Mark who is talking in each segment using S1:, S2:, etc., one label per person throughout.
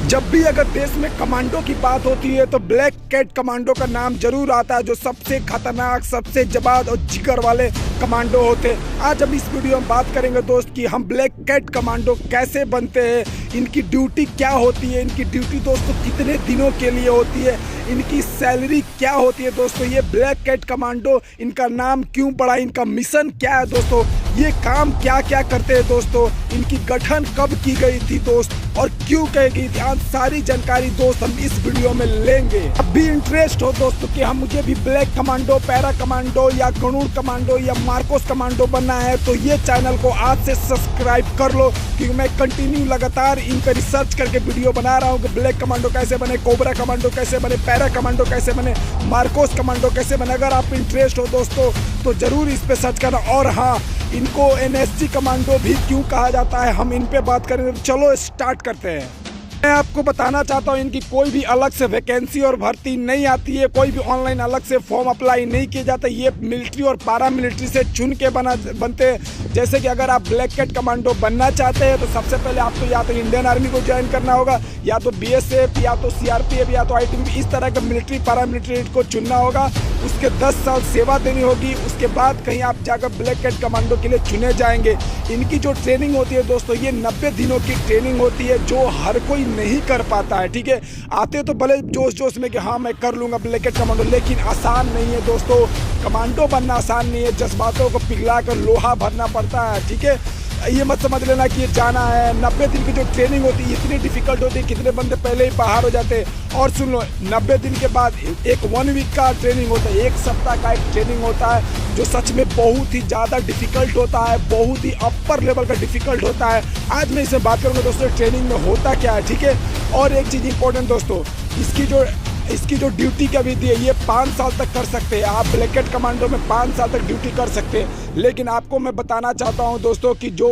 S1: जब भी अगर देश में कमांडो की बात होती है तो ब्लैक कैट कमांडो का नाम जरूर आता है, जो सबसे खतरनाक, सबसे जबाद और जिगर वाले कमांडो होते हैं। आज हम इस वीडियो में बात करेंगे दोस्त कि हम ब्लैक कैट कमांडो कैसे बनते हैं, इनकी ड्यूटी क्या होती है, इनकी ड्यूटी दोस्तों कितने दिनों के लिए होती है, इनकी सैलरी क्या होती है दोस्तों, ये ब्लैक कैट कमांडो इनका नाम क्यों पड़ा, इनका मिशन क्या है दोस्तों, ये काम क्या क्या करते हैं दोस्तों, इनकी गठन कब की गई थी दोस्त और क्यों कही गई थी, आज सारी जानकारी दोस्त हम इस वीडियो में लेंगे। अब भी इंटरेस्ट हो दोस्तों कि हम मुझे भी ब्लैक कमांडो, पैरा कमांडो या गरुड़ कमांडो या मार्कोस कमांडो बनना है तो ये चैनल को आज से सब्सक्राइब कर लो, क्योंकि मैं कंटिन्यू लगातार इन पर रिसर्च करके वीडियो बना रहा हूँ कि ब्लैक कमांडो कैसे बने, कोबरा कमांडो कैसे बने, पैरा कमांडो कैसे बने, मार्कोस कमांडो कैसे बने। अगर आप इंटरेस्ट हो दोस्तों तो जरूर इस पे सर्च करना। और हाँ, इनको एनएसजी कमांडो भी क्यों कहा जाता है, हम इन पे बात करेंगे। चलो स्टार्ट करते हैं। मैं आपको बताना चाहता हूँ इनकी कोई भी अलग से वैकेंसी और भर्ती नहीं आती है, कोई भी ऑनलाइन अलग से फॉर्म अप्लाई नहीं किए जाते। ये मिलिट्री और पारा मिलिट्री से चुन के बनते हैं। जैसे कि अगर आप ब्लैक कैट कमांडो बनना चाहते हैं तो सबसे पहले आपको या तो इंडियन आर्मी को ज्वाइन करना होगा, या तो बीएसएफ, या तो सीआरपीएफ, या तो आईटीबीपी, इस तरह के मिलिट्री पारा मिलिट्री को चुनना होगा। उसके 10 साल सेवा देनी होगी, उसके बाद कहीं आप जाकर ब्लैक कैट कमांडो के लिए चुने जाएंगे। इनकी जो ट्रेनिंग होती है दोस्तों, ये 90 दिनों की ट्रेनिंग होती है, जो हर कोई नहीं कर पाता है। ठीक है, आते तो भले जोश जोश में कि हाँ मैं कर लूँगा ब्लैक कैट कमांडो, लेकिन आसान नहीं है दोस्तों। कमांडो बनना आसान नहीं है, जज्बातों को पिघला कर लोहा भरना पड़ता है। ठीक है, ये मत समझ लेना कि ये जाना है। 90 दिन की जो ट्रेनिंग होती है इतनी डिफिकल्ट होती है, कितने बंदे पहले ही बाहर हो जाते हैं। और सुन लो, 90 दिन के बाद एक 1 वीक का ट्रेनिंग होता है, 1 सप्ताह का एक ट्रेनिंग होता है, जो सच में बहुत ही ज़्यादा डिफिकल्ट होता है, बहुत ही अपर लेवल का डिफिकल्ट होता है। आज मैं इसमें बात करूँगा दोस्तों ट्रेनिंग में होता क्या है। ठीक है, और एक चीज़ इंपॉर्टेंट दोस्तों, इसकी जो ड्यूटी की अवधि है ये 5 साल तक कर सकते हैं। आप ब्लैक कैट कमांडो में 5 साल तक ड्यूटी कर सकते हैं, लेकिन आपको मैं बताना चाहता हूं दोस्तों कि जो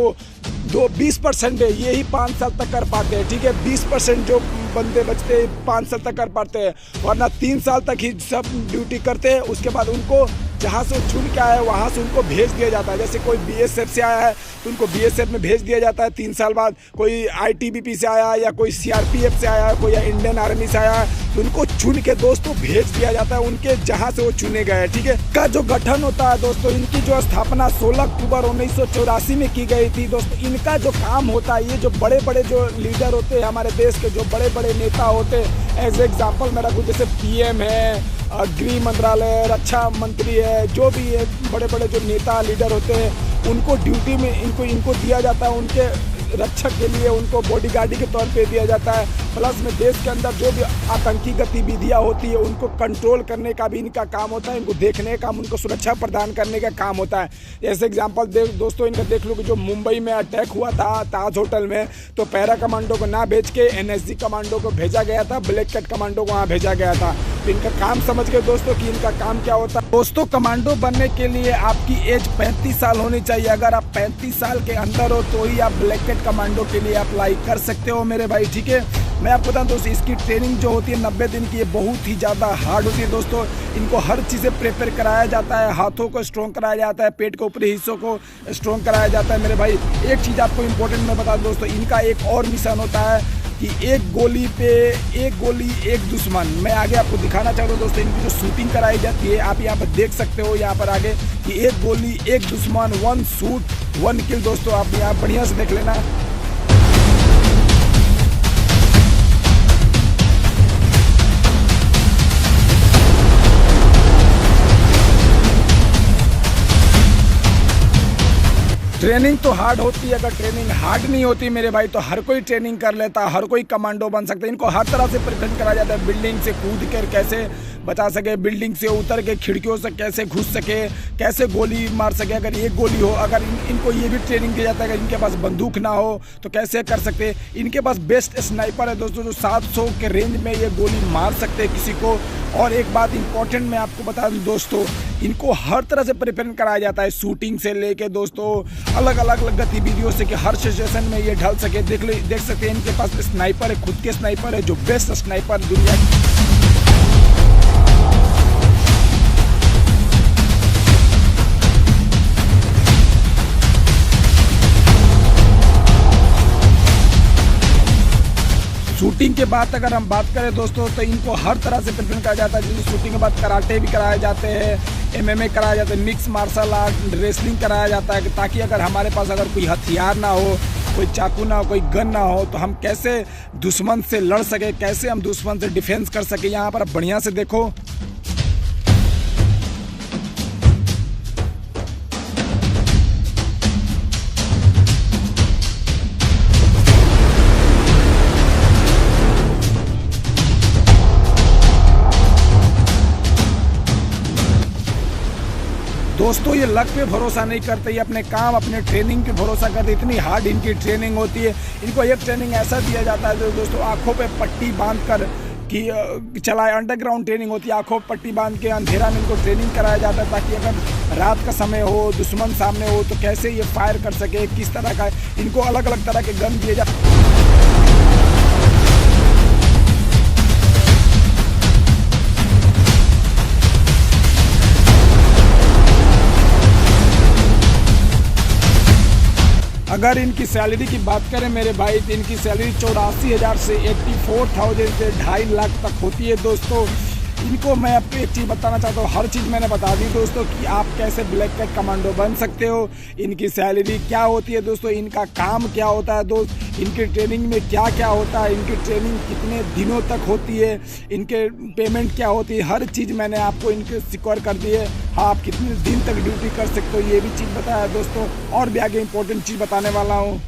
S1: 20% है यही 5 साल तक कर पाते हैं। ठीक है, 20% जो बंदे बचते हैं 5 साल तक कर पाते हैं, वरना 3 साल तक ही सब ड्यूटी करते हैं। उसके बाद उनको जहाँ से वो चुन के आया है वहाँ से उनको भेज दिया जाता है। जैसे कोई बीएसएफ से आया है तो उनको बीएसएफ में भेज दिया जाता है 3 साल बाद, कोई आईटीबीपी से आया है या कोई सीआरपीएफ से आया है, कोई या इंडियन आर्मी से आया है, तो उनको चुन के दोस्तों भेज दिया जाता है उनके जहाँ से वो चुने गए। ठीक है, का जो गठन होता है दोस्तों, इनकी जो स्थापना 16 अक्टूबर 1984 में की गई थी दोस्तों। इनका जो काम होता है, ये जो बड़े बड़े जो लीडर होते हैं हमारे देश के, जो बड़े बड़े नेता होते हैं, एज एग्जाम्पल मैं रखूँ जैसे पीएम है, गृह मंत्रालय, रक्षा मंत्री है, जो भी है बड़े बड़े जो नेता लीडर होते हैं, उनको ड्यूटी में इनको दिया जाता है, उनके रक्षक के लिए उनको बॉडीगार्डी के तौर पे दिया जाता है। प्लस में देश के अंदर जो भी आतंकी गतिविधियां होती है उनको कंट्रोल करने का भी इनका काम होता है, इनको देखने का, उनको सुरक्षा प्रदान करने का काम होता है। जैसे एग्जांपल दोस्तों इनका देख लो कि जो मुंबई में अटैक हुआ था ताज होटल में, तो पैरा कमांडो को ना भेज के एनएसजी कमांडो को भेजा गया था, ब्लैक कैट कमांडो को वहाँ भेजा गया था। तो इनका काम समझ के दोस्तों कि इनका काम क्या होता है। दोस्तों कमांडो बनने के लिए आपकी एज 35 साल होनी चाहिए। अगर आप 35 साल के अंदर हो तो ही आप ब्लैक कैट कमांडो के लिए अप्लाई कर सकते हो मेरे भाई। ठीक है, मैं आपको बताऊं दोस्तों इसकी ट्रेनिंग जो होती है 90 दिन की, ये बहुत ही ज़्यादा हार्ड होती है दोस्तों। इनको हर चीज़ें प्रिपेयर कराया जाता है, हाथों को स्ट्रॉन्ग कराया जाता है, पेट के ऊपरी हिस्सों को स्ट्रॉन्ग कराया जाता है मेरे भाई। एक चीज़ आपको इंपॉर्टेंट मैं बता दूं दोस्तों, इनका एक और मिशन होता है कि एक गोली पे एक गोली एक दुश्मन। मैं आगे आपको दिखाना चाहता हूँ दोस्तों इनकी जो शूटिंग कराई जाती है, आप यहाँ पर देख सकते हो यहाँ पर आगे कि एक गोली एक दुश्मन, 1 शूट 1 किल। दोस्तों आप यहाँ बढ़िया से देख लेना। ट्रेनिंग तो हार्ड होती है, अगर ट्रेनिंग हार्ड नहीं होती मेरे भाई तो हर कोई ट्रेनिंग कर लेता, हर कोई कमांडो बन सकता है। इनको हर तरह से प्रिपरेशन कराया जाता है, बिल्डिंग से कूद कर कैसे बचा सके, बिल्डिंग से उतर के खिड़कियों से कैसे घुस सके, कैसे गोली मार सके अगर एक गोली हो। अगर इनको ये भी ट्रेनिंग दिया जाता है अगर इनके पास बंदूक ना हो तो कैसे कर सकते हैं। इनके पास बेस्ट स्नाइपर है दोस्तों, जो 700 के रेंज में ये गोली मार सकते हैं किसी को। और एक बात इंपॉर्टेंट मैं आपको बता दूं दोस्तों, इनको हर तरह से प्रिपेयर कराया जाता है, शूटिंग से लेके दोस्तों अलग अलग गतिविधियों से, कि हर सिचुएशन में ये ढल सके। देख सकते हैं इनके पास स्नाइपर है, खुद के स्नाइपर है, जो बेस्ट स्नाइपर दुनिया की। शूटिंग के बाद अगर हम बात करें दोस्तों तो इनको हर तरह से प्रिपेयर करा जाता है। जैसे शूटिंग के बाद कराटे भी कराए जाते हैं, MMA कराया जाता है, मिक्स मार्शल आर्ट, रेसलिंग कराया जाता है, ताकि अगर हमारे पास अगर कोई हथियार ना हो, कोई चाकू ना हो, कोई गन ना हो, तो हम कैसे दुश्मन से लड़ सके, कैसे हम दुश्मन से डिफेंस कर सके। यहाँ पर बढ़िया से देखो। दोस्तों ये लक पे भरोसा नहीं करते, ये अपने काम अपने ट्रेनिंग पे भरोसा करते। इतनी हार्ड इनकी ट्रेनिंग होती है। इनको एक ट्रेनिंग ऐसा दिया जाता है जो दोस्तों आंखों पे पट्टी बांध कर कि चलाए। अंडरग्राउंड ट्रेनिंग होती है, आंखों पे पट्टी बांध के अंधेरा में इनको ट्रेनिंग कराया जाता है, ताकि अगर रात का समय हो, दुश्मन सामने हो, तो कैसे ये फायर कर सके, किस तरह का। इनको अलग अलग तरह के गन दिए जाते। अगर इनकी सैलरी की बात करें मेरे भाई, तो इनकी सैलरी 84,000 से 84,000 से 2.5 लाख तक होती है दोस्तों। इनको मैं आपको एक चीज़ बताना चाहता हूँ, हर चीज़ मैंने बता दी दोस्तों कि आप कैसे ब्लैक कैट कमांडो बन सकते हो, इनकी सैलरी क्या होती है दोस्तों, इनका काम क्या होता है दोस्त, इनकी ट्रेनिंग में क्या क्या होता है, इनकी ट्रेनिंग कितने दिनों तक होती है, इनके पेमेंट क्या होती है, हर चीज़ मैंने आपको इनके सिक्योर कर दी है। हाँ, आप कितने दिन तक ड्यूटी कर सकते हो ये भी चीज़ बताया दोस्तों। और भी आगे इंपॉर्टेंट चीज़ बताने वाला हूँ।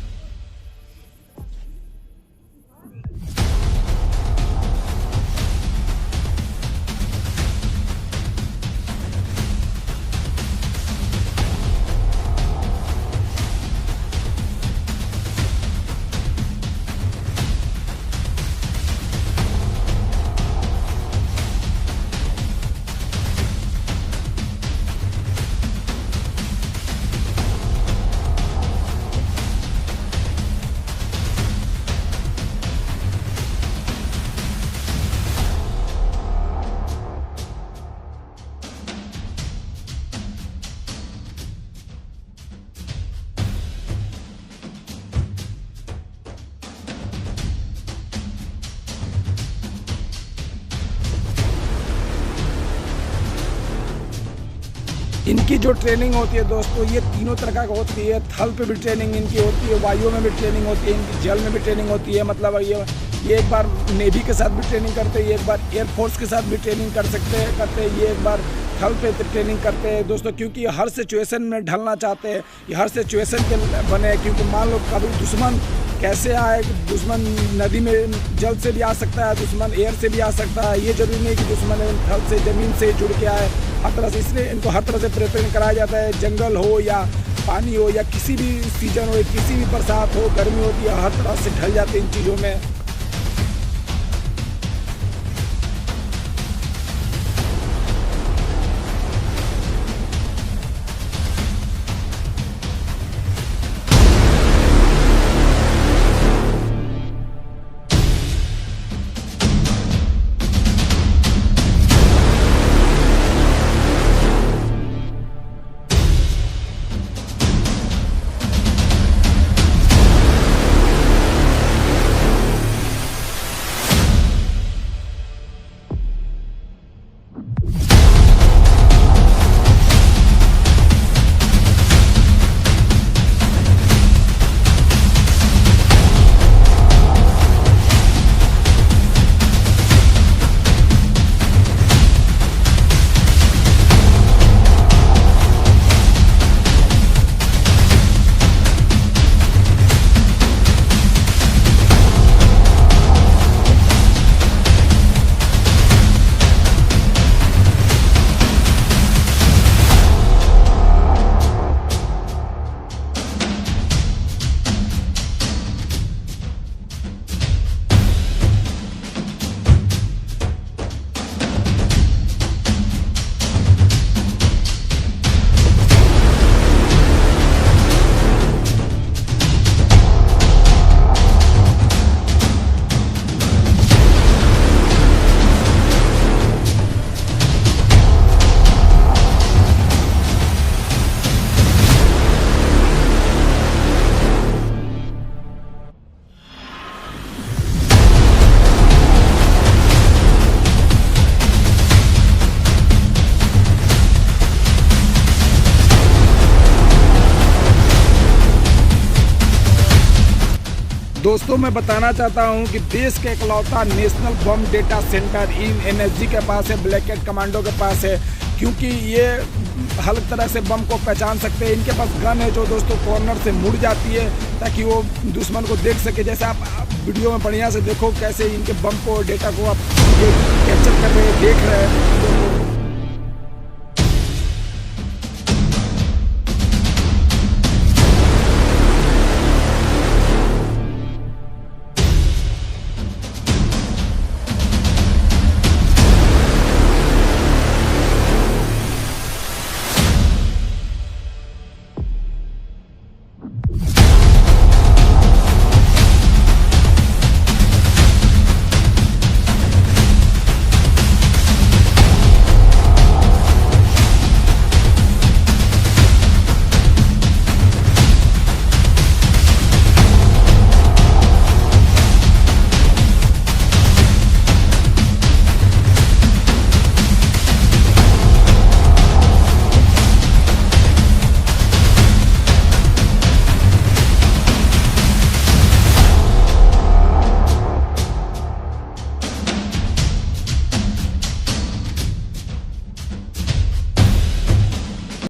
S1: इनकी जो ट्रेनिंग होती है दोस्तों, ये तीनों तरह का होती है। थल पे भी ट्रेनिंग इनकी होती है, वायु में भी ट्रेनिंग होती है, इनकी जल में भी ट्रेनिंग होती है। मतलब ये एक बार नेवी के साथ भी ट्रेनिंग करते हैं, एक बार एयरफोर्स के साथ भी ट्रेनिंग करते हैं, ये एक बार थल पे ट्रेनिंग करते हैं दोस्तों। क्योंकि हर सिचुएशन में ढलना चाहते हैं, ये हर सिचुएशन के बने। क्योंकि मान लो कभी दुश्मन कैसे आए, दुश्मन नदी में जल से भी आ सकता है, दुश्मन एयर से भी आ सकता है। ये जरूरी नहीं कि दुश्मन थल से ज़मीन से जुड़ के आए, हर तरह से। इसलिए इनको हर तरह से प्रिपेयर कराया जाता है। जंगल हो या पानी हो या किसी भी सीजन हो, किसी भी बरसात हो, गर्मी होती है, हर तरह से ढल जाते हैं इन चीज़ों में। दोस्तों मैं बताना चाहता हूं कि देश का इकलौता नेशनल बम डेटा सेंटर इन एनएसजी के पास है, ब्लैक कैट कमांडो के पास है, क्योंकि ये हर तरह से बम को पहचान सकते हैं। इनके पास गन है जो दोस्तों कॉर्नर से मुड़ जाती है ताकि वो दुश्मन को देख सके। जैसे आप वीडियो में बढ़िया से देखो कैसे इनके बम को डेटा को आप ये कैप्चर कर रहे हैं, देख रहे हैं।